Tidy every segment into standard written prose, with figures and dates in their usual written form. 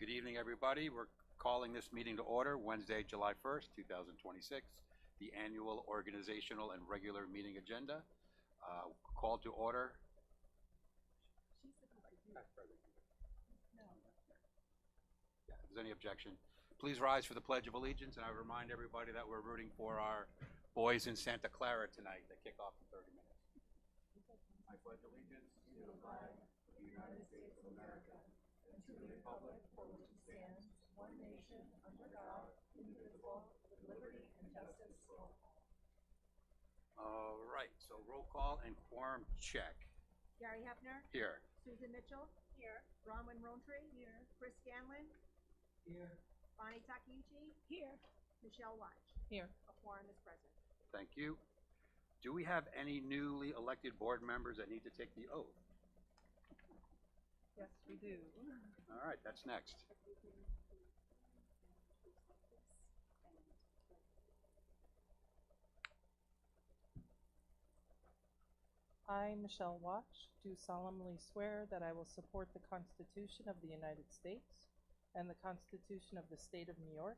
Good evening, everybody. We're calling this meeting to order Wednesday, July 1st, 2026, the annual organizational and regular meeting agenda. Call to order. Yeah, if there's any objection, please rise for the Pledge of Allegiance, and I remind everybody that we're rooting for our boys in Santa Clara tonight that kick off in 30 minutes. I pledge allegiance to the flag of the United States of America and to the republic for which it stands, one nation, under God, indivisible, with liberty and justice for all. All right, so roll call and quorum check. Gary Hefner. Here. Susan Mitchell. Here. Bronwyn Rowntree. Here. Chris Scanlon. Here. Bonnie Takeuchi. Here. Michelle Watch. Here. A quorum is present. Thank you. Do we have any newly elected board members that need to take the oath? Yes, we do. All right, that's next. I, Michelle Watch, do solemnly swear that I will support the Constitution of the United States and the Constitution of the State of New York,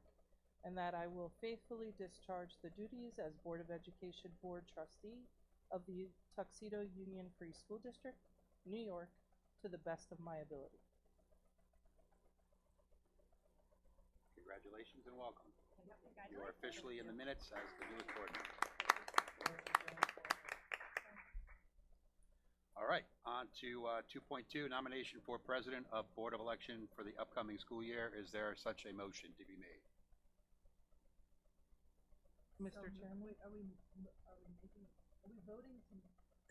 and that I will faithfully discharge the duties as Board of Education Board Trustee of the Tuxedo Union Free School District, New York, to the best of my ability. Congratulations and welcome. You are officially in the minutes as the newest board member. All right, on to 2.2, nomination for President of Board of Election for the upcoming school year. Is there such a motion to be made? Mr. Chairman? Are we voting to?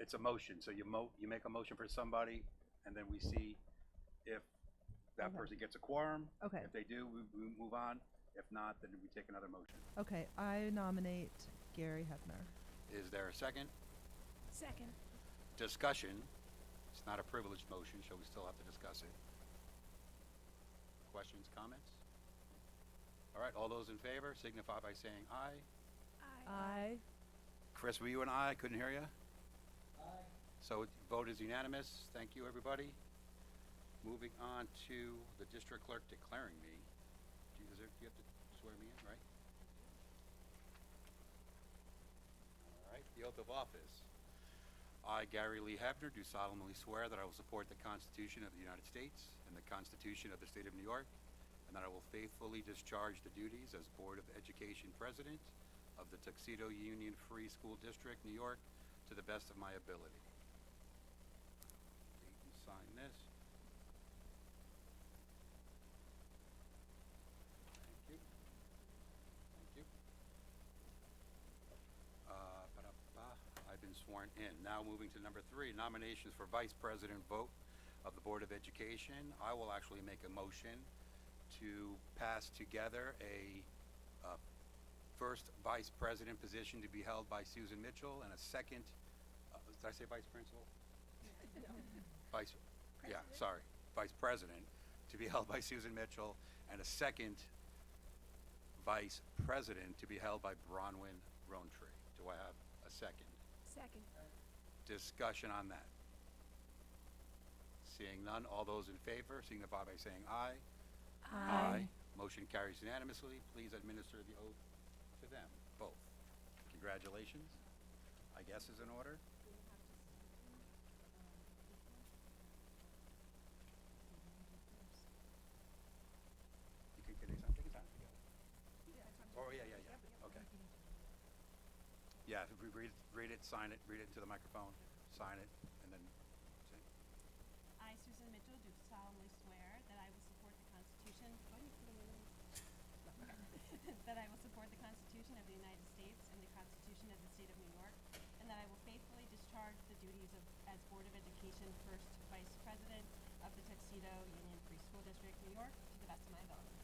It's a motion, so you make a motion for somebody, and then we see if that Okay. person gets a quorum. Okay. If they do, we move on. If not, then we take another motion. Okay, I nominate Gary Hefner. Is there a second? Second. Discussion. It's not a privileged motion, so we still have to discuss it. Questions, comments? All right, all those in favor signify by saying aye. Aye. Chris, were you an aye? Couldn't hear you? Aye. So vote is unanimous. Thank you, everybody. Moving on to the district clerk declaring me. Do you have to swear me in, right? All right, the oath of office. I, Gary Lee Hefner, do solemnly swear that I will support the Constitution of the United States and the Constitution of the State of New York, and that I will faithfully discharge the duties as Board of Education President of the Tuxedo Union Free School District, New York, to the best of my ability. You can sign this. Thank you. Thank you. I've been sworn in. Now moving to number 3, nominations for Vice President vote of the Board of Education. I will actually make a motion to pass together a first Vice President position to be held by Susan Mitchell and a second, did I say Vice Principal? Vice President to be held by Susan Mitchell and a second Vice President to be held by Bronwyn Rowntree. Do I have a second? Second. Discussion on that. Seeing none, all those in favor signify by saying aye. Aye. Motion carries unanimously. Please administer the oath to them, both. Congratulations. I guess is in order. You can take some time together. Oh, yeah. Okay. Yeah, if we read it, sign it, read it into the microphone, sign it, and then sing. I, Susan Mitchell, do solemnly swear that I will support the Constitution. That I will support the Constitution of the United States and the Constitution of the State of New York, and that I will faithfully discharge the duties as Board of Education First Vice President of the Tuxedo Union Free School District, New York, to the best of my ability.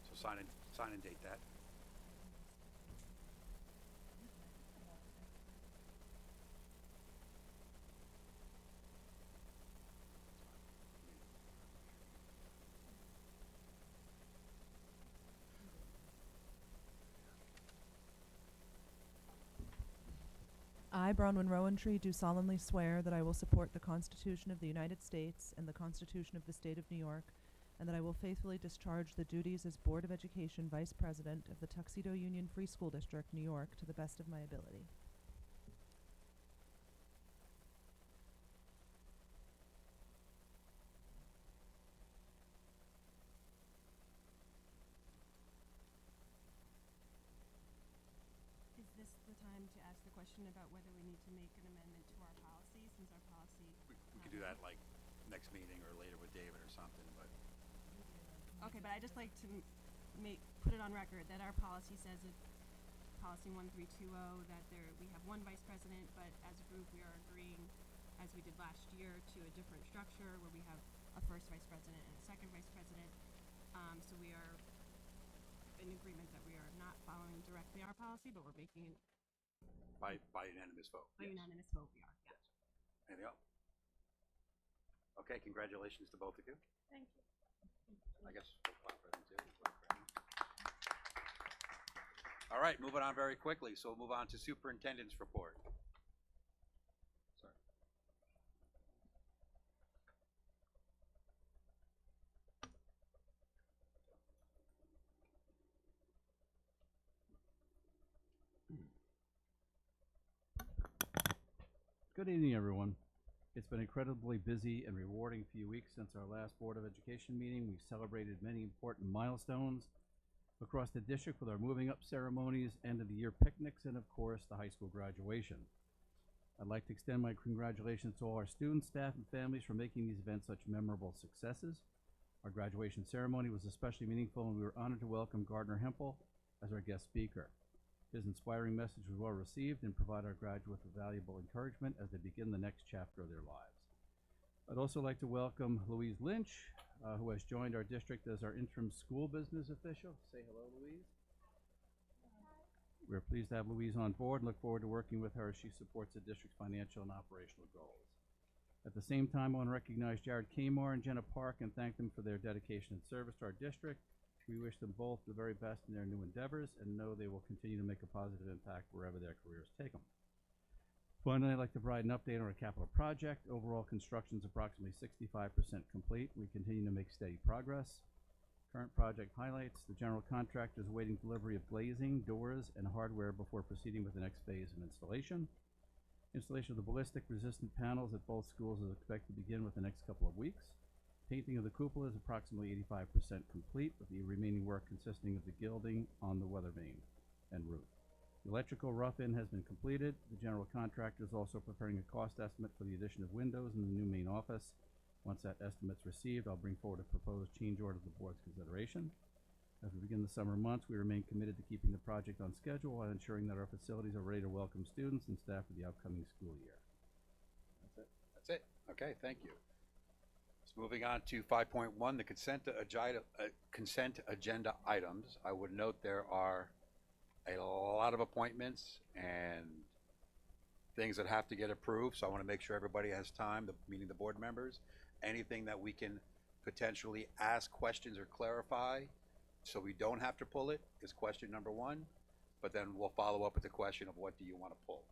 So sign and date that. I, Bronwyn Rowntree, do solemnly swear that I will support the Constitution of the United States and the Constitution of the State of New York, and that I will faithfully discharge the duties as Board of Education Vice President of the Tuxedo Union Free School District, New York, to the best of my ability. Is this the time to ask the question about whether we need to make an amendment to our policy, since our policy? We could do that like next meeting or later with David or something, but Okay, but I just like to put it on record that our policy says it, policy 1320, that we have one vice president, but as a group we are agreeing, as we did last year, to a different structure where we have a first vice president and a second vice president. So we are in agreement that we are not following directly our policy, but we're making by unanimous vote. a Yes. unanimous vote. We are. Yeah. Anything else? Okay, congratulations to both of you. Thank you. I guess we'll clap for them too. All right, moving on very quickly. So we'll move on to superintendent's report. Sorry. Good evening, everyone. It's been incredibly busy and rewarding few weeks since our last Board of Education meeting. We've celebrated many important milestones across the district with our moving up ceremonies, end of the year picnics, and of course, the high school graduation. I'd like to extend my congratulations to all our students, staff, and families for making these events such memorable successes. Our graduation ceremony was especially meaningful, and we were honored to welcome Gardner Hempel as our guest speaker. His inspiring message was well received and provided our graduates with valuable encouragement as they begin the next chapter of their lives. I'd also like to welcome Louise Lynch, who has joined our district as our interim school business official. Say hello, Louise. We're pleased to have Louise on board and look forward to working with her as she supports the district's financial and operational goals. At the same time, I want to recognize Jared Kamar and Jenna Park and thank them for their dedication and service to our district. We wish them both the very best in their new endeavors and know they will continue to make a positive impact wherever their careers take them. Finally, I'd like to provide an update on our capital project. Overall construction is approximately 65% complete. We continue to make steady progress. Current project highlights: the general contractor is awaiting delivery of glazing, doors, and hardware before proceeding with the next phase of installation. Installation of the ballistic resistant panels at both schools is expected to begin within the next couple of weeks. Painting of the cupola is approximately 85% complete, with the remaining work consisting of the gilding on the weather vane and roof. The electrical rough-in has been completed. The general contractor is also preparing a cost estimate for the addition of windows in the new main office. Once that estimate's received, I'll bring forward a proposed change order to the board's consideration. As we begin the summer months, we remain committed to keeping the project on schedule while ensuring that our facilities are ready to welcome students and staff for the upcoming school year. That's it. That's it. Okay, thank you. So moving on to 5.1, the consent agenda items. I would note there are a lot of appointments and things that have to get approved, so I want to make sure everybody has time, meaning the board members. Anything that we can potentially ask questions or clarify so we don't have to pull it is question number one, but then we'll follow up with the question of what do you want to pull.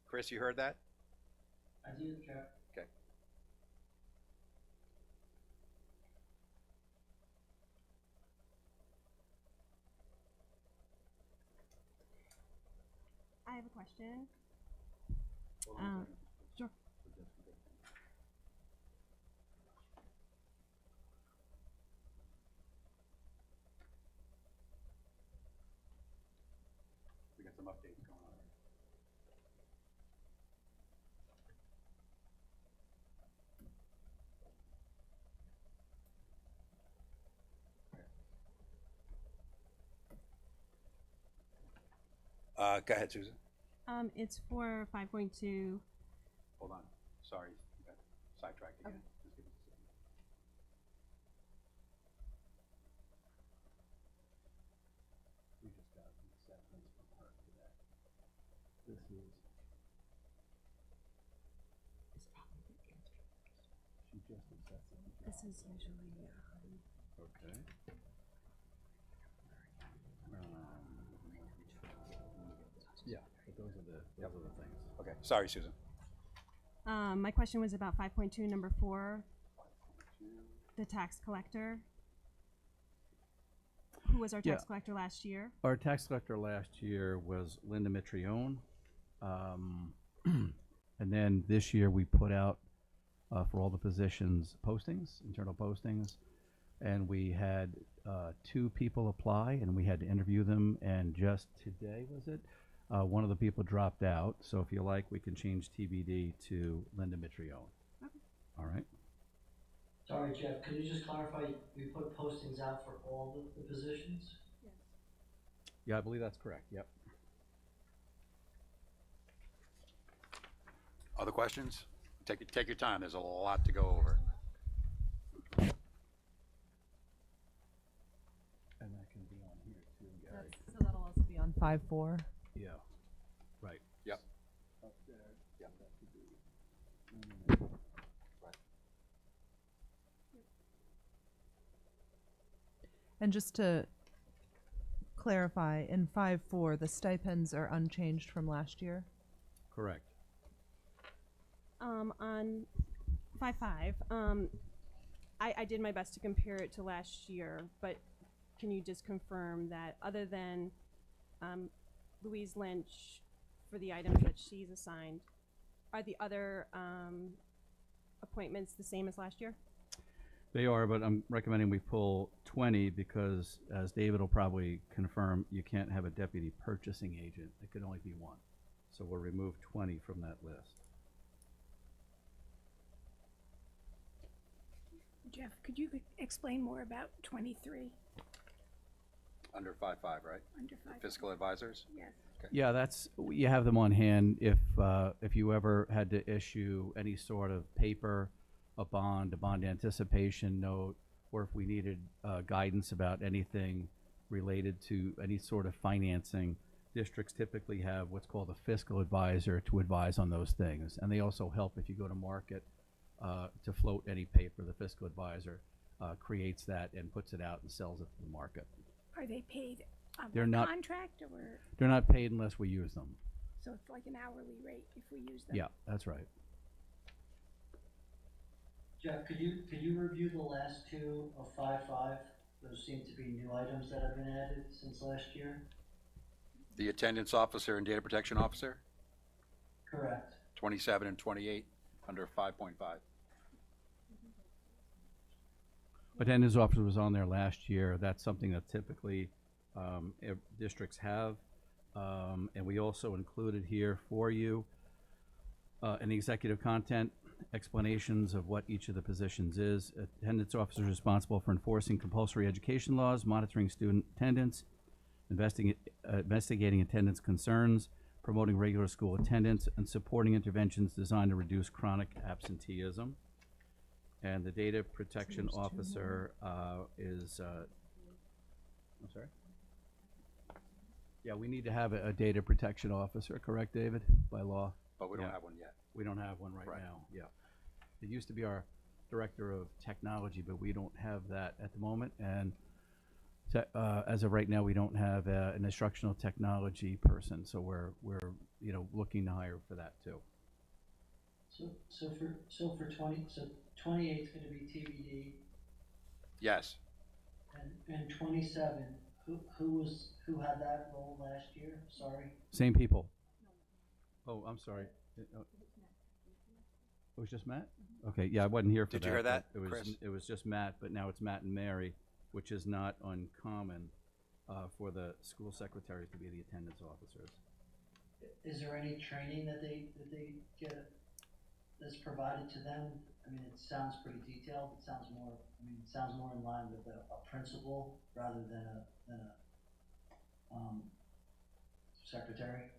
Chris, you heard that? I did, Chair. Okay. I have a question. Hold on a second. Sure. We got some updates going on. Go ahead, Susan. It's for 5.2. Hold on. Sorry, you got sidetracked again. Okay. Just give us a second. We just got an acceptance from her today. This is, she just This is usually, Okay. Yeah, but those are the things. Okay, sorry, Susan. my question was about 5.2, number 4, the tax collector. Who was our tax Yeah. collector last year? Our tax collector last year was Linda Mitrione. And then this year we put out for all the positions postings, internal postings, and we had 2 people apply, and we had to interview them. And just today, was it? One of the people dropped out. So if you like, we can change TBD to Linda Mitrione. Okay. All right. Sorry, Jeff, could you just clarify, we put postings out for all the positions? Yeah, I believe that's correct. Yep. Other questions? Take your time. There's a lot to go over. And that can be on here too, Gary. So that'll also be on 5-4. Yeah. Right. Yep. Up there. Yep. That could be. And just to clarify, in 5-4, the stipends are unchanged from last year? Correct. On 5.5, I did my best to compare it to last year, but can you just confirm that other than Louise Lynch for the items that she's assigned, are the other appointments the same as last year? They are, but I'm recommending we pull 20 because, as David will probably confirm, you can't have a deputy purchasing agent. It could only be one. So we'll remove 20 from that list. Jeff, could you explain more about 23 Under 5.5, right? under 5? Fiscal advisors? Yes. Yeah, that's, you have them on hand if you ever had to issue any sort of paper, a bond anticipation note, or if we needed guidance about anything related to any sort of financing. Districts typically have what's called a fiscal advisor to advise on those things. And they also help if you go to market to float any paper. The fiscal advisor creates that and puts it out and sells it to the market. Are they paid They're by not- contract, or They're not paid unless we use them. so it's like an hourly rate if we use them? Yeah, that's right. Jeff, could you review the last 2 of 5.5? Those seem to be new items that have been added since last year. The attendance officer and data protection officer, Correct. 27 and 28, under 5.5. Attendance officer was on there last year. That's something that typically districts have. And we also included here for you in the executive content explanations of what each of the positions is. Attendance officer is responsible for enforcing compulsory education laws, monitoring student attendance, investigating attendance concerns, promoting regular school attendance, and supporting interventions designed to reduce chronic absenteeism. And the data protection officer is, I'm sorry? Yeah, we need to have a data protection officer, correct, David, by law? But we don't Yeah. have one yet. We don't have one right Right. now, yeah. It used to be our director of technology, but we don't have that at the moment. And as of right now, we don't have an instructional technology person, so we're looking to hire for that too. So for 28 is going to be TBD, Yes. and 27. Who had that role last year? Sorry. Same people. Oh, I'm sorry. It was just Matt? Okay, yeah, I wasn't here for that. Did you hear that, but Chris? It was just Matt, but now it's Matt and Mary, which is not uncommon for the school secretaries to be the attendance officers. Is there any training that they get that's provided to them? I mean, it sounds pretty detailed. It sounds more in line with a principal rather than a secretary.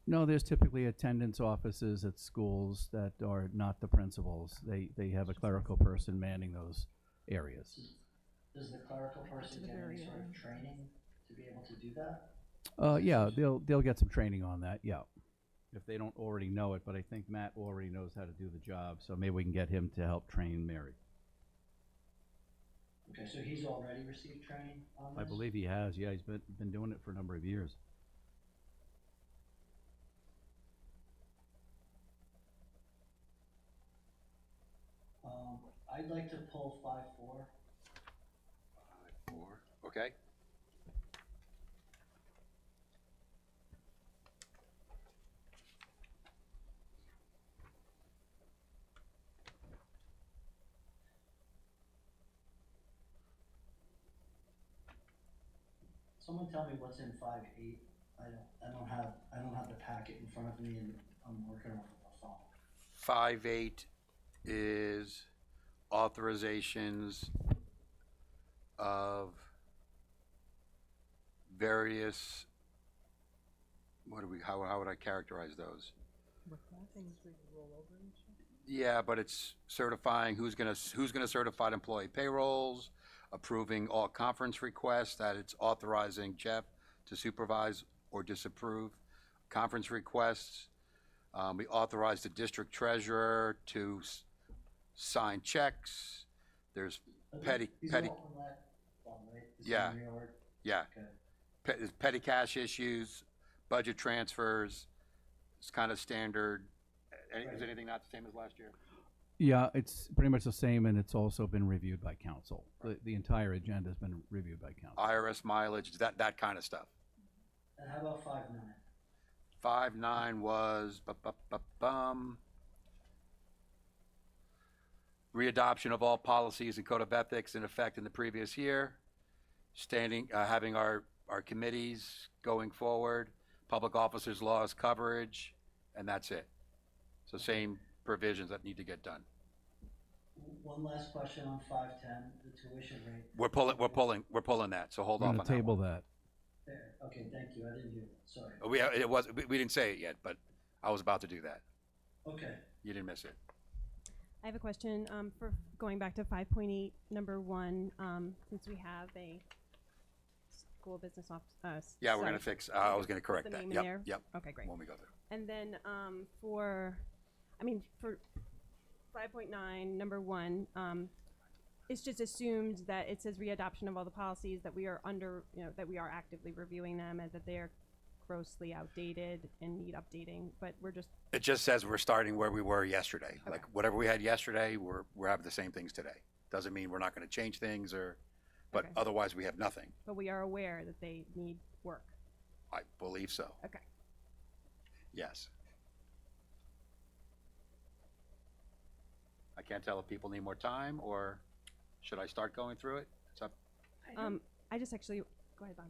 No, there's typically attendance offices at schools that are not the principals. They have a clerical person manning those areas. Does the clerical person the get any very sort of end. training to be able to do that? Yeah, they'll get some training on that, yeah. if they don't already know it, but I think Matt already knows how to do the job, so maybe we can get him to help train Mary. Okay, so he's already received training on this? I believe he has, yeah, he's been doing it for a number of years. I'd like to pull 5-4. 4, okay. Someone tell me what's in 5-8. I don't have the packet in front of me, and I'm working off of a phone. 5-8 is authorizations of various, how would I characterize those? Things we roll over and shit. Yeah, but it's certifying who's gonna certify employee payrolls, approving all conference requests, that it's authorizing Jeff to supervise or disapprove conference requests. We authorize the district treasurer to sign checks. There's petty, These petty, are all from that fund, right? The same Yeah. reorg? yeah, Okay. petty cash issues, budget transfers. It's kind of standard. Is anything not the same as last year? Yeah, it's pretty much the same, and it's also been reviewed by council. The entire agenda's been reviewed by council. IRS mileage, that kind of stuff. And how about 5-9? 5-9 was readoption of all policies and code of ethics in effect in the previous year. Having our committees going forward, public officers laws coverage, and that's it. So same provisions that need to get done. One last question on 5-10, the tuition rate. We're pulling that. So hold We're off gonna on that table one. that. There, okay, thank you, I didn't hear that, sorry. We didn't say it yet, but I was about to do that. Okay, You didn't miss it. I have a question, for going back to 5.8, number 1, since we have a school business Yeah, we're gonna fix. I was gonna correct the that. name in Yep, there? yep. Okay, great. When we go there. And then for 5.9, number 1, it's just assumed that it says readoption of all the policies, that we are that we are actively reviewing them, and that they are grossly outdated and need updating, but we're just, It just says we're starting where we were yesterday. Okay. Like whatever we had yesterday, we're having the same things today. Doesn't mean we're not gonna change things but Okay. otherwise we have nothing. but we are aware that they need work. I believe so. Okay. Yes. I can't tell if people need more time, or should I start going through it? It's up. I just actually, go ahead, Bob.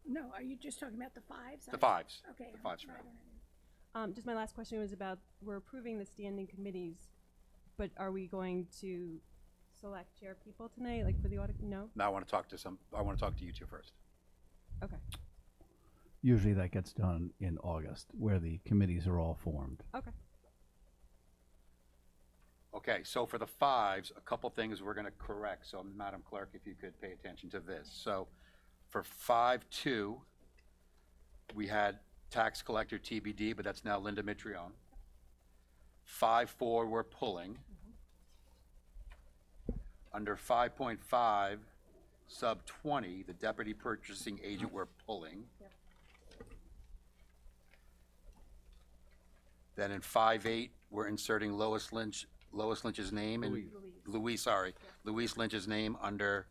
No, are you just talking about the 5s? The 5s. Okay. The 5s for I now. don't know. Just my last question was about, we're approving the standing committees, but are we going to select chair people tonight, like for the audit? No? Now I want to talk to you two first. Okay. Usually that gets done in August, where the committees are all formed. Okay. Okay, so for the 5s, a couple things we're gonna correct. So Madam Clerk, if you could pay attention to this. So for 5-2, we had tax collector TBD, but that's now Linda Mitrione. 5-4, we're pulling. Under 5.5, sub 20, the deputy purchasing agent, we're pulling. Yep. Then in 5.8, we're inserting Lois Lynch's name and Louise Lynch's name under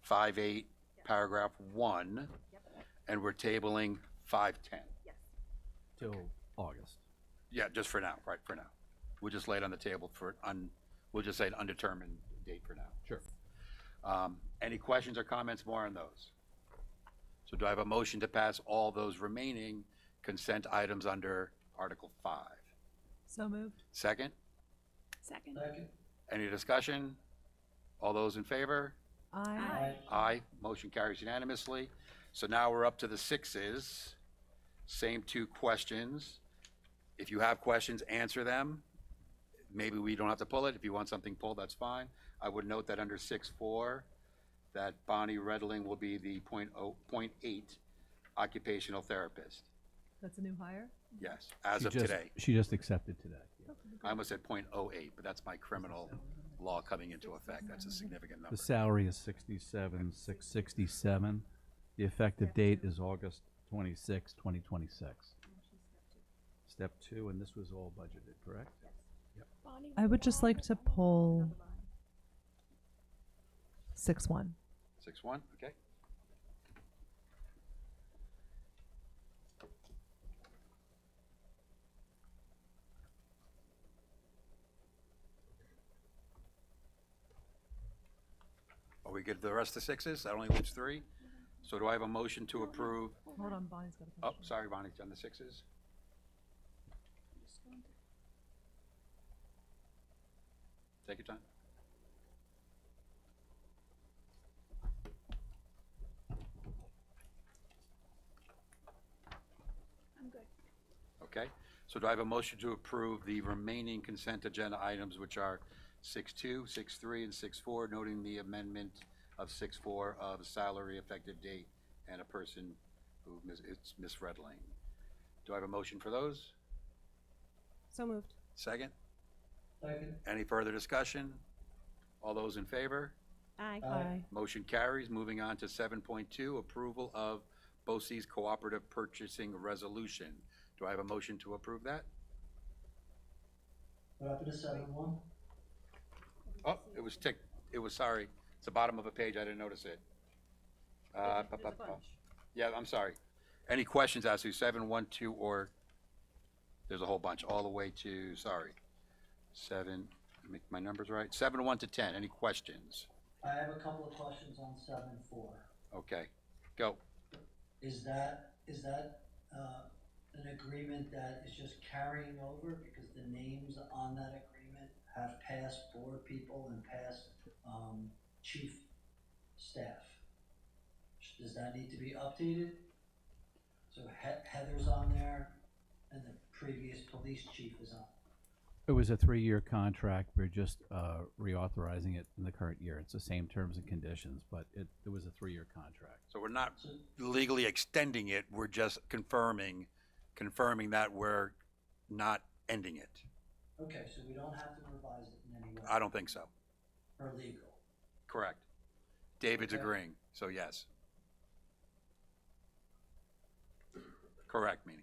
5.8, paragraph 1, and we're tabling 5.10. Yes. Till August. Yeah, just for now, right, for now. We'll just lay it on the table we'll just say an undetermined date for now. Sure. Any questions or comments more on those? So do I have a motion to pass all those remaining consent items under Article 5? So moved. Second? Second. Any discussion? All those in favor? Aye. Aye. Motion carries unanimously. So now we're up to the 6s. Same 2 questions. If you have questions, answer them. Maybe we don't have to pull it. If you want something pulled, that's fine. I would note that under 6.4, that Bonnie Redling will be the .8 occupational therapist. That's a new hire? Yes, as She of just- today. She just accepted today. Yeah. I almost said .08, but that's my criminal law coming into effect. That's a significant number. The salary is 67,667. The effective date is August 26, 2026. Step 2, and this was all budgeted, correct? Bonnie, I would just like to pull Another line. 6-1. 6-1, okay. Are we good with the rest of the sixes? That only leaves 3. So do I have a motion to approve? Hold on, Bonnie's got a Oh, question. sorry, Bonnie, on the 6s. Just going to- Take your time. I'm good. Okay, so do I have a motion to approve the remaining consent agenda items, which are 6-2, 6-3, and 6-4, noting the amendment of 6-4 of salary effective date and a person who it's Miss Redling. Do I have a motion for those? So moved. Second? Second. Any further discussion? All those in favor? Aye. Aye. Motion carries. Moving on to 7.2, approval of BOCES Cooperative Purchasing Resolution. Do I have a motion to approve that? What happened to 7-1? Oh, it was ticked, it was, sorry, it's the bottom of a page, I didn't notice it. Yeah, I'm sorry. Any questions as to 7, 1, 2, or, there's a whole bunch, all the way to, sorry, 7, make my numbers right, 7, 1 to 10, any questions? I have a couple of questions on 7-4. Okay, go. Is that an agreement that is just carrying over because the names on that agreement have past board people and past chief staff? Does that need to be updated? So Heather's on there and the previous police chief is on. It was a 3-year contract. We're just reauthorizing it in the current year. It's the same terms and conditions, but it was a 3-year contract. So we're not So, legally extending it, we're just confirming that we're not ending it. okay, so we don't have to revise it in any way. I don't think so. For legal. Correct. David's Okay. agreeing, so yes. Correct, meaning.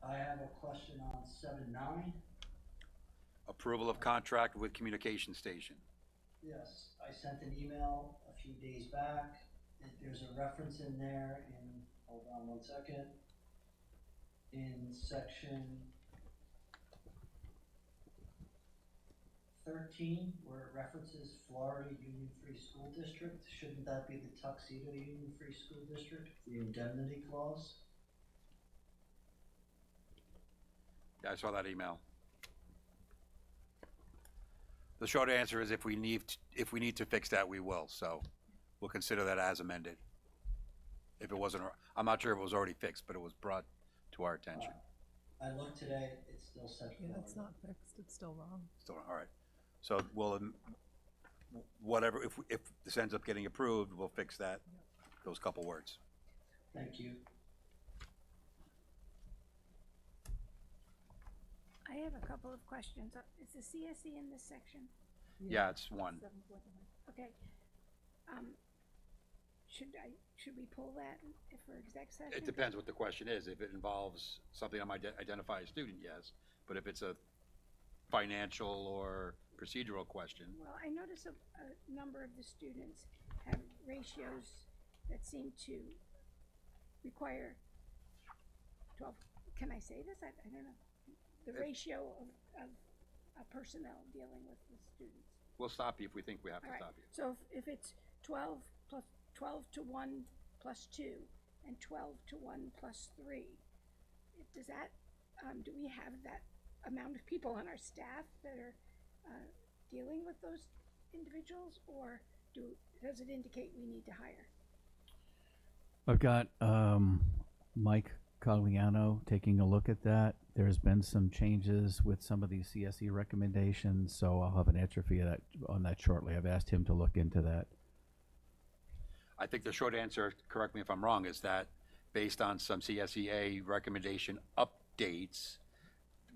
I have a question on 7-9. Approval of contract with communication station. Yes, I sent an email a few days back. There's a reference in there in, hold on one second, in section 13, where it references Florida Union Free School District. Shouldn't that be the Tuxedo Union Free School District, the indemnity clause? Yeah, I saw that email. The short answer is if we need to fix that, we will, so we'll consider that as amended. If it wasn't, I'm not sure if it was already fixed, but it was brought to our attention. I looked today, it still said Yeah, Florida. it's not fixed. It's still wrong. Still, all right. So we'll, whatever, if this ends up getting approved, we'll fix that, those couple words. Thank you. I have a couple of questions. Is the CSE in this section? Yeah, it's 1. Okay. Should we pull that for exec session? It depends what the question is. If it involves something I might identify a student, yes. But if it's a financial or procedural question, Well, I notice a number of the students have ratios that seem to require 12, can I say this? I don't know. The ratio of personnel dealing with the students. we'll stop you if we think we have to All right, stop you. so if it's 12 to 1 plus 2 and 12 to 1 plus 3, does that, do we have that amount of people on our staff that are dealing with those individuals, or does it indicate we need to hire? I've got Mike Cogliano taking a look at that. There's been some changes with some of these CSE recommendations, so I'll have an answer for you on that shortly. I've asked him to look into that. I think the short answer, correct me if I'm wrong, is that based on some CSEA recommendation updates,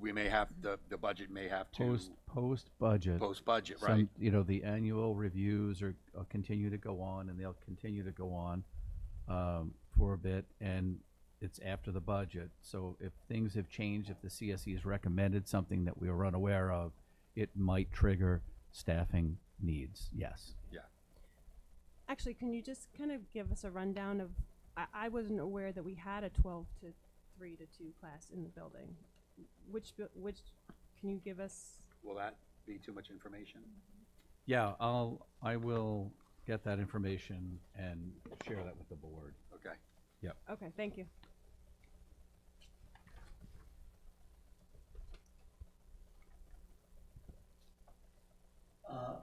we may have, the budget may have to. Post-budget. Post-budget, Some, right? you know, the annual reviews are, continue to go on, and they'll continue to go on, for a bit, and it's after the budget. So if things have changed, if the CSE has recommended something that we were unaware of, it might trigger staffing needs, yes. Yeah. Actually, can you just kind of give us a rundown of, I wasn't aware that we had a 12 to 3 to 2 class in the building. Which, can you give us? Will that be too much information? Yeah, I will get that information and share that with the board. Okay. Okay, thank you.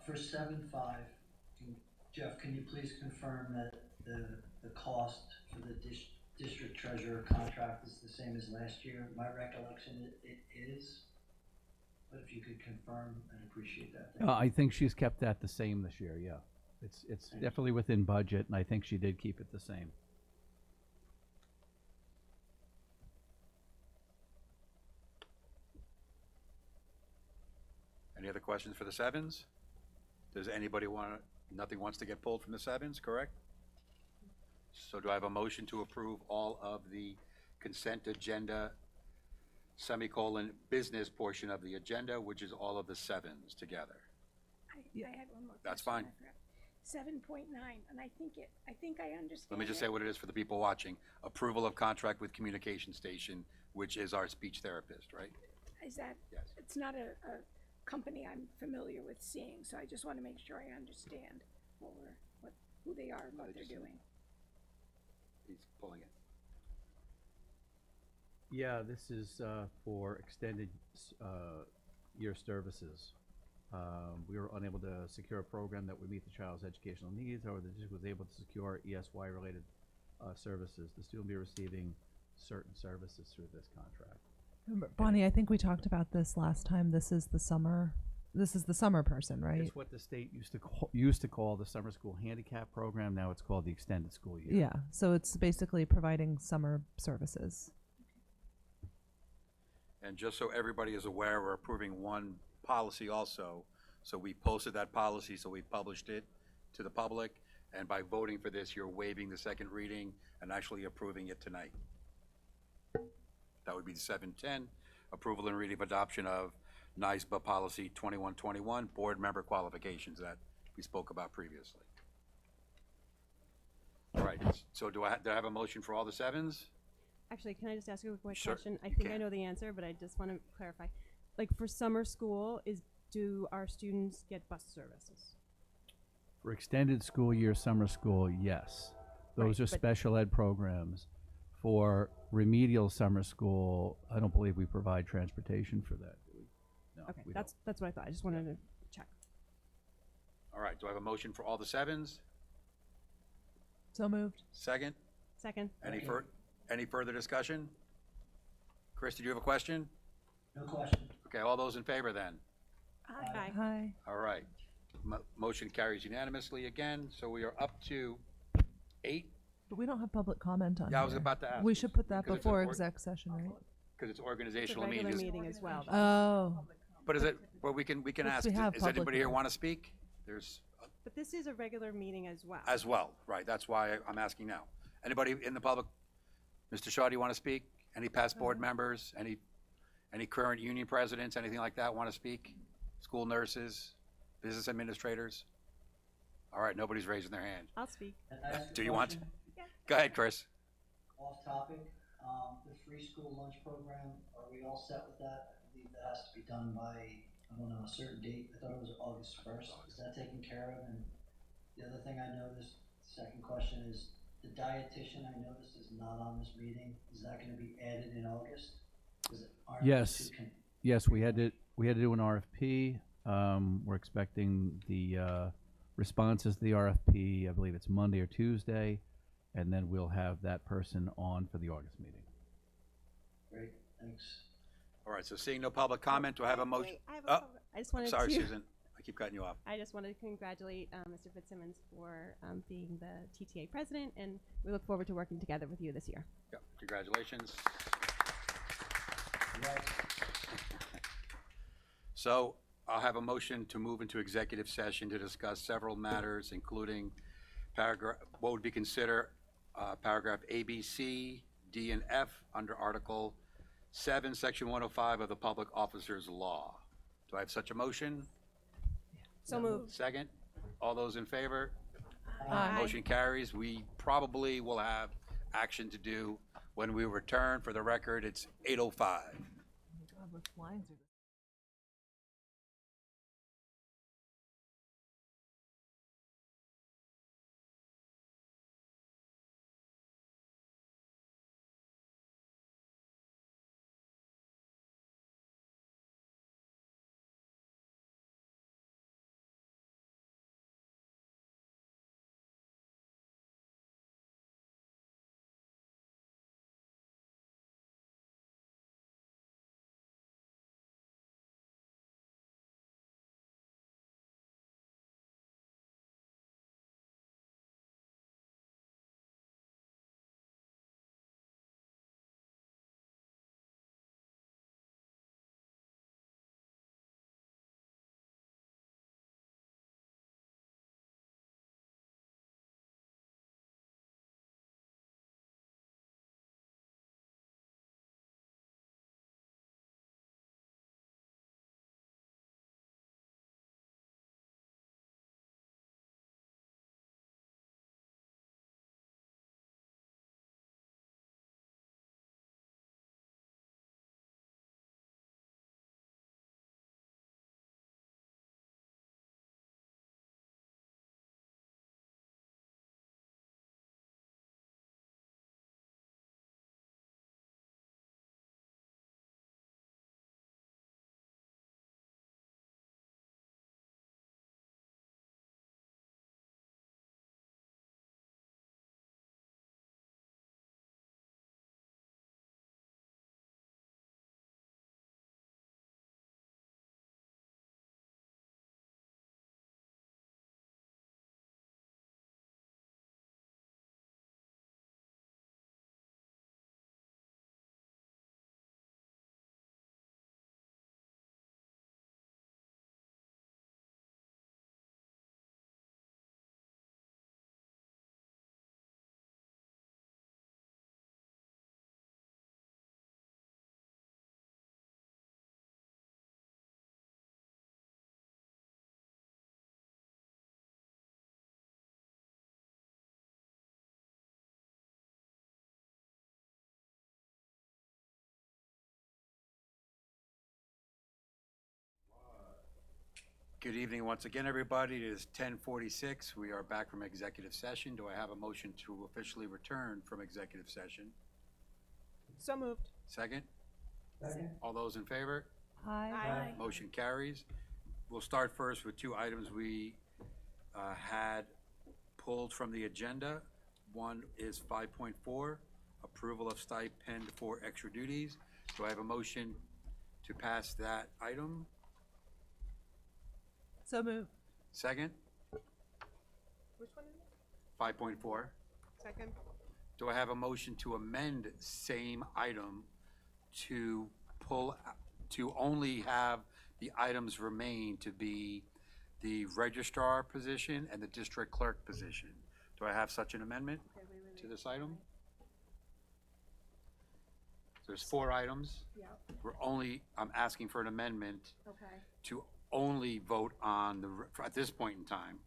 For 7.5, Jeff, can you please confirm that the cost for the district treasurer contract is the same as last year? My recollection, it is, but if you could confirm, I'd appreciate that. Thank you. I think she's kept that the same this year, yeah. It's Thank you. definitely within budget, and I think she did keep it the same. Any other questions for the sevens? Does anybody nothing wants to get pulled from the sevens, correct? So do I have a motion to approve all of the consent agenda, semicolon, business portion of the agenda, which is all of the sevens together? I had one more question. That's fine. I forgot. 7.9, and I think I understand. Let me just it. say what it is for the people watching. Approval of contract with Communication Station, which is our speech therapist, right? Is that, Yes. it's not a company I'm familiar with seeing, so I just want to make sure I understand who they are and what they're doing. He's pulling it. Yeah, this is for extended year services. We were unable to secure a program that would meet the child's educational needs, however, the district was able to secure ESY-related services. The student will be receiving certain services through this contract. Bonnie, I think we talked about this last time. This is the summer person, right? It's what the state used to call the summer school handicap program. Now it's called the extended school year. Yeah, so it's basically providing summer services. And just so everybody is aware, we're approving one policy also. So we posted that policy, so we published it to the public. And by voting for this, you're waiving the second reading and actually approving it tonight. That would be 710, approval and reading of adoption of NYSBA policy 2121, board member qualifications that we spoke about previously. All right, so do I have a motion for all the sevens? Actually, can I just ask you a quick Sure, question? I you think I can. know the answer, but I just want to clarify. Like for summer school, do our students get bus services? For extended school year, summer school, yes. Those Right, are but- special ed programs. For remedial summer school, I don't believe we provide transportation for that, do we? No, Okay, we that's what I thought. I just wanted to check. All right, do I have a motion for all the sevens? So moved. Second? Second. Any further discussion? Chris, did you have a question? No question. Okay, all those in favor then? Aye. Hi. All right. Motion carries unanimously again, so we are up to 8, But we don't have public comment on Yeah, I was here. about to ask. We should put that Because it's an before or- exec session, right? because it's It's a organizational regular meetings. meeting as well. though. Oh, But is it, well, we can Yes, ask, we have does anybody public here comment. want to speak? There's, But this is a regular meeting as well. as well, right, that's why I'm asking now. Anybody in the public? Mr. Shaw, do you want to speak? Any past board members? Any current union presidents, anything like that want to speak? School nurses, business administrators? All right, nobody's raising their hand. I'll speak. Can I ask a Do you want to? question? Go ahead, Chris. Off topic, the free school lunch program, are we all set with that? I believe that has to be done by, I don't know, a certain date. I thought it was August 1st. Is that taken care of? And the other thing I noticed, second question is, the dietitian I noticed is not on this meeting. Is that gonna be added in August? Aren't those Yes. two Yes, we had to do an RFP. We're expecting the responses to the RFP, I believe it's Monday or Tuesday, and then we'll have that person on for the August meeting. Great, thanks. All right, so seeing no public comment, do I have a motion? Wait, I have Oh, I just wanted Sorry, to. Susan. I keep cutting you off. I just wanted to congratulate Mr. Fitzsimmons for being the TTA president, and we look forward to working together with you this year. Yep, congratulations. So I'll have a motion to move into executive session to discuss several matters, including what would be considered paragraph A, B, C, D, and F under Article 7, Section 105 of the Public Officers Law. Do I have such a motion? So moved. Second? All those in favor? Aye. Motion carries. We probably will have action to do when we return. For the record, it's 8:05. God, what lines are Good evening once again, everybody. It is 10:46. We are back from executive session. Do I have a motion to officially return from executive session? So moved. Second? Second? All those in favor? Aye. Motion carries. We'll start first with two items we had pulled from the agenda. One is 5.4, approval of stipend for extra duties. Do I have a motion to pass that item? So moved. Second? Which one is it? 5.4. Second. Do I have a motion to amend same item to only have the items remain to be the registrar position and the district clerk position? Do I have such an amendment to this item? There's 4 items. Yep. I'm asking for an amendment Okay. to only vote on at this point in time,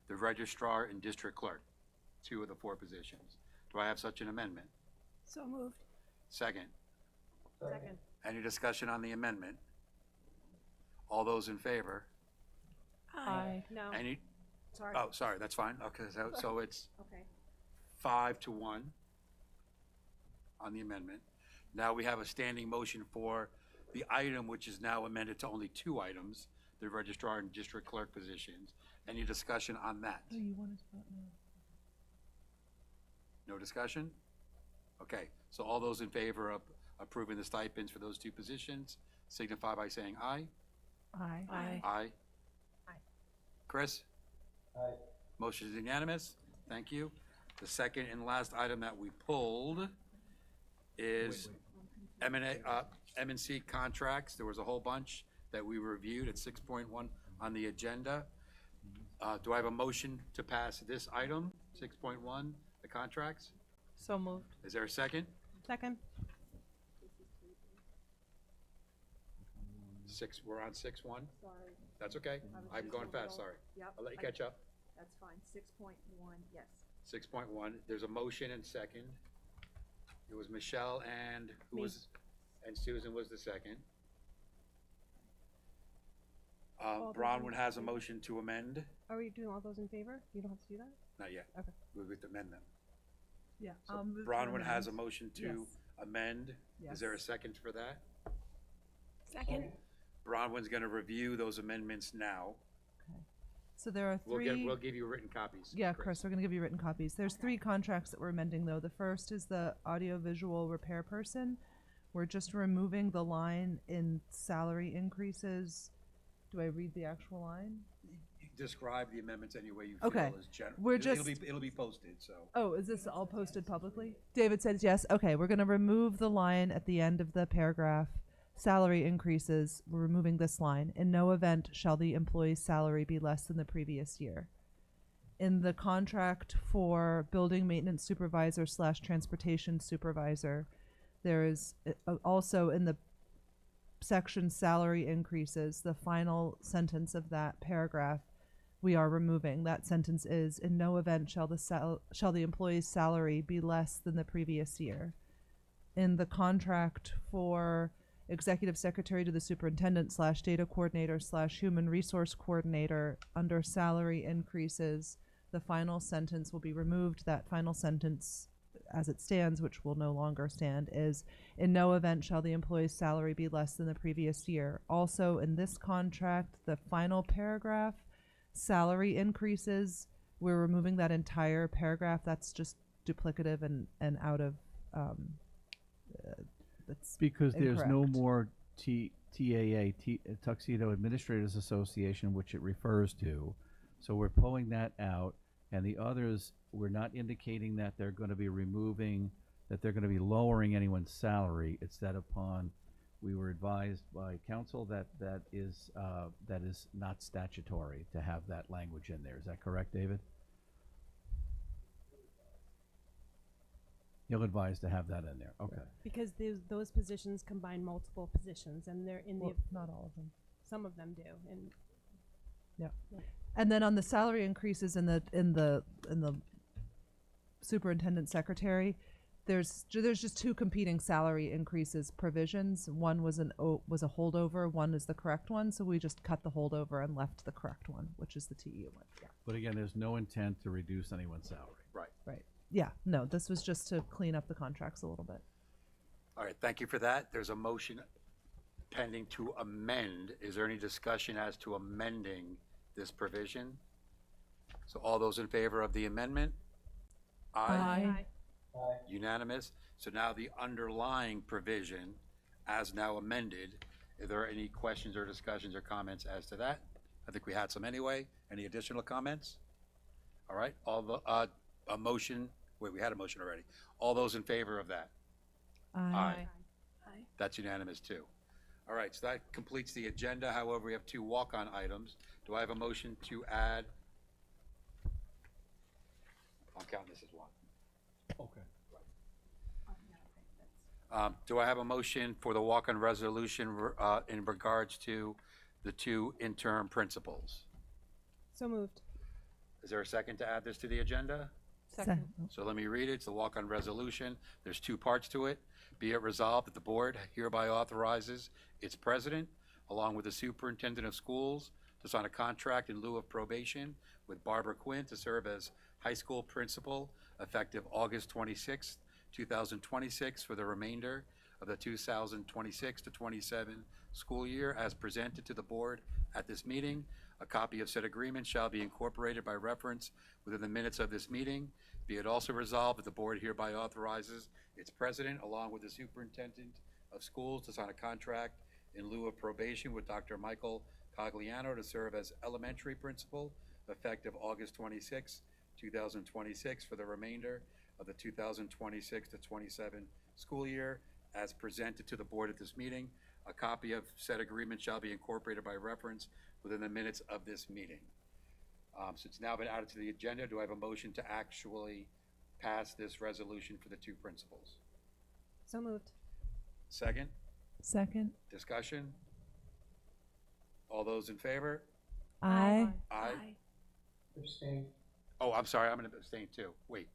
the registrar and district clerk, 2 of the 4 positions. Do I have such an amendment? So moved. Second? Second. Any discussion on the amendment? All those in favor? Aye. No. Any, Sorry. oh, sorry, that's fine. Okay, so it's Okay. 5-1 on the amendment. Now we have a standing motion for the item, which is now amended to only 2 items, the registrar and district clerk positions. Any discussion on that? Oh, you wanted to vote no. No discussion? Okay, so all those in favor of approving the stipends for those 2 positions signify by saying aye. Aye. Aye. Aye. Aye. Chris? Aye. Motion is unanimous. Thank you. The second and last item that we pulled is M&C contracts. There was a whole bunch that we reviewed at 6.1 on the agenda. Do I have a motion to pass this item, 6.1, the contracts? So moved. Is there a second? Second. We're on 6.1? Sorry, That's okay. I'm going fast, sorry. yep. I'll let you catch up. That's fine, 6.1, yes. 6.1, there's a motion and second. It was Michelle and who Me. was, and Susan was the second. All those Bronwyn in has a favor? motion to amend. Are we doing all those in favor? You don't have to do that? Not yet. Okay. We would amend them. Yeah. So Bronwyn has a motion to amend. Is there a second for that? Second. Bronwyn's gonna review those amendments now. So there are We'll three. give you written copies. Yeah, Chris, we're gonna give you written copies. There's three contracts that we're amending though. The first is the audiovisual repair person. We're just removing the line in salary increases. Do I read the actual line? Describe the amendments any way you Okay. feel is general. We're It'll be posted, so. Oh, is this all posted publicly? David says yes. Okay, we're gonna remove the line at the end of the paragraph. Salary increases, we're removing this line. In no event shall the employee's salary be less than the previous year. In the contract for building maintenance supervisor / transportation supervisor, there is also in the section salary increases, the final sentence of that paragraph, we are removing. That sentence is, in no event shall the employee's salary be less than the previous year. In the contract for executive secretary to the superintendent / data coordinator / human resource coordinator, under salary increases, the final sentence will be removed. That final sentence, as it stands, which will no longer stand, is, in no event shall the employee's salary be less than the previous year. Also, in this contract, the final paragraph, salary increases, we're removing that entire paragraph. That's just duplicative and out of, that's Because there's no incorrect. more Tuxedo Administrators Association, which it refers to. So we're pulling that out, and the others, we're not indicating that they're gonna be removing, that they're gonna be lowering anyone's salary. It's that upon, we were advised by council that that is not statutory to have that language in there. Is that correct, David? You'll advise to have that in there, okay. Because those positions combine multiple positions, and they're in the, Well, not all of them. some of them do, and And then on the salary increases in the superintendent secretary, there's just two competing salary increases provisions. One was a holdover, one is the correct one, so we just cut the holdover and left the correct one, which is the TE one. Yeah. But again, there's no intent to reduce anyone's salary. Right. Right. Yeah, no, this was just to clean up the contracts a little bit. All right, thank you for that. There's a motion pending to amend. Is there any discussion as to amending this provision? So all those in favor of the amendment? Aye. Unanimous. So now the underlying provision, as now amended, are there any questions or discussions or comments as to that? I think we had some anyway. Any additional comments? All right, a motion, wait, we had a motion already. All those in favor of that? Aye. Aye. That's unanimous too. All right, so that completes the agenda. However, we have two walk-on items. Do I have a motion to add? I'm counting this as one. Okay. Do I have a motion for the walk-on resolution in regards to the two interim principals? so moved. Is there a second to add this to the agenda? Second. So let me read it. It's the walk-on resolution. There's two parts to it. Be it resolved that the board hereby authorizes its president, along with the superintendent of schools, to sign a contract in lieu of probation with Barbara Quinn to serve as high school principal effective August 26th, 2026 for the remainder of the 2026 to 27 school year as presented to the board at this meeting. A copy of said agreement shall be incorporated by reference within the minutes of this meeting. Be it also resolved that the board hereby authorizes its president, along with the superintendent of schools, to sign a contract in lieu of probation with Dr. Michael Cogliano to serve as elementary principal effective August 26, 2026 for the remainder of the 2026 to 27 school year as presented to the board at this meeting. A copy of said agreement shall be incorporated by reference within the minutes of this meeting. So it's now been added to the agenda. Do I have a motion to actually pass this resolution for the two principals? So moved. Second, Second. discussion? All those in favor? Aye. Aye. Abstain. Oh, I'm sorry, I'm gonna abstain too. Wait.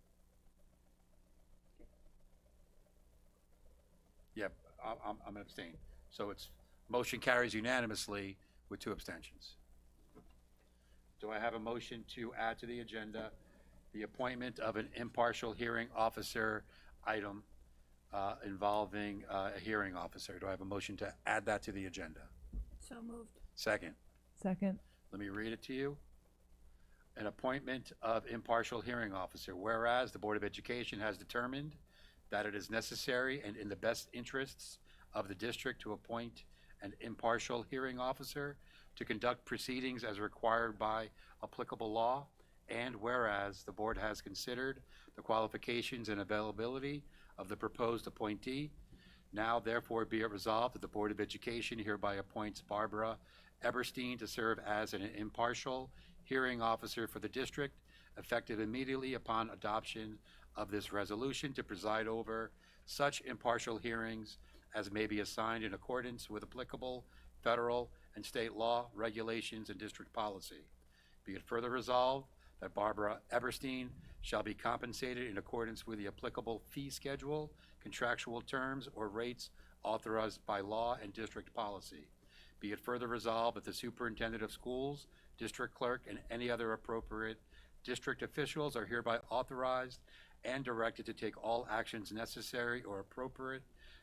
Yep, I'm gonna abstain. So it's, motion carries unanimously with 2 abstentions. Do I have a motion to add to the agenda the appointment of an impartial hearing officer item involving a hearing officer? Do I have a motion to add that to the agenda? So moved. Second, Second. let me read it to you. An appointment of impartial hearing officer. Whereas the Board of Education has determined that it is necessary and in the best interests of the district to appoint an impartial hearing officer to conduct proceedings as required by applicable law, and whereas the board has considered the qualifications and availability of the proposed appointee, now therefore be it resolved that the Board of Education hereby appoints Barbara Eberstein to serve as an impartial hearing officer for the district, effective immediately upon adoption of this resolution, to preside over such impartial hearings as may be assigned in accordance with applicable federal and state law, regulations, and district policy. Be it further resolved that Barbara Eberstein shall be compensated in accordance with the applicable fee schedule, contractual terms, or rates authorized by law and district policy. Be it further resolved that the superintendent of schools, district clerk, and any other appropriate district officials are hereby authorized and directed to take all actions necessary or appropriate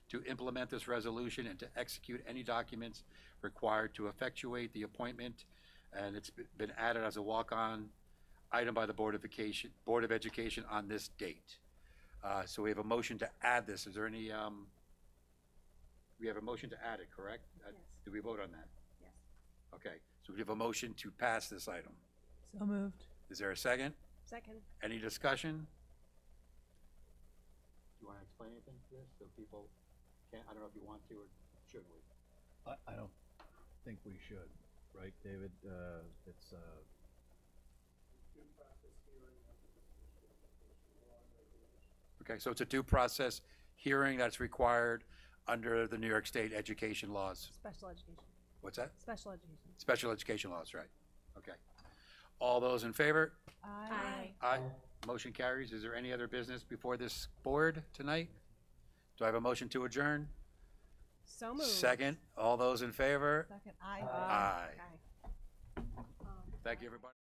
to implement this resolution and to execute any documents required to effectuate the appointment. And it's been added as a walk-on item by the Board of Education on this date. So we have a motion to add this. Is there any, we have a motion to add it, correct? Yes. Do we vote on that? Yes. Okay, so we have a motion to pass this item. So moved. Is there a second? Second. Any discussion? Do you want to explain anything to this so people can, I don't know if you want to or should we? I don't think we should, right, David? It's, Okay, so it's a due process hearing that's required under the New York State education laws. Special education. What's that? Special education. Special education laws, right? Okay. All those in favor? Aye. Aye. Motion carries. Is there any other business before this board tonight? Do I have a motion to adjourn? So moved. Second. All those in favor? Second. Aye. Aye. Aye. Thank you, everybody.